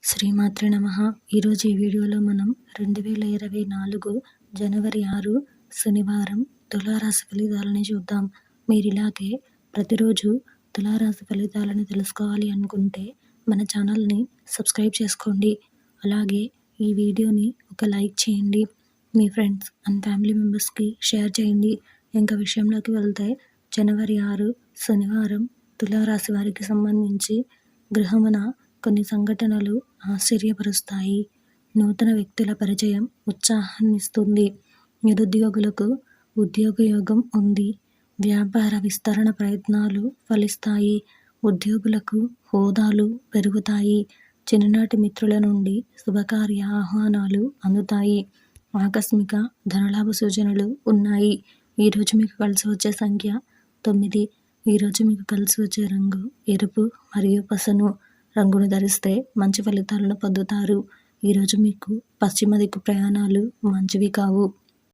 శ్రీమాత్రే నమః. ఈరోజు ఈ వీడియోలో మనం 2024 జనవరి 6 శనివారం తులారాశి ఫలితాలని చూద్దాం. మీరు ఇలాగే ప్రతిరోజు తులారాశి ఫలితాలను తెలుసుకోవాలి అనుకుంటే మన ఛానల్ని సబ్స్క్రైబ్ చేసుకోండి. అలాగే ఈ వీడియోని ఒక లైక్ చేయండి. మీ ఫ్రెండ్స్ అండ్ ఫ్యామిలీ మెంబర్స్కి షేర్ చేయండి. ఇంకా విషయంలోకి వెళ్తే జనవరి 6 శనివారం తులారాశి వారికి సంబంధించి గృహమున కొన్ని సంఘటనలు ఆశ్చర్యపరుస్తాయి. నూతన వ్యక్తుల పరిచయం ఉత్సాహాన్నిస్తుంది. నిరుద్యోగులకు ఉద్యోగ యోగం ఉంది. వ్యాపార విస్తరణ ప్రయత్నాలు ఫలిస్తాయి. ఉద్యోగులకు హోదాలు పెరుగుతాయి. చిన్ననాటి మిత్రుల నుండి శుభకార్య ఆహ్వానాలు అందుతాయి. ఆకస్మిక ధనలాభ సూచనలు ఉన్నాయి. ఈరోజు మీకు కలిసి వచ్చే సంఖ్య 9. ఈరోజు మీకు కలిసి వచ్చే రంగు ఎరుపు మరియు పసుపు రంగును ధరిస్తే మంచి ఫలితాలను పొందుతారు. ఈరోజు మీకు పశ్చిమ దిక్కు ప్రయాణాలు మంచివి కావు.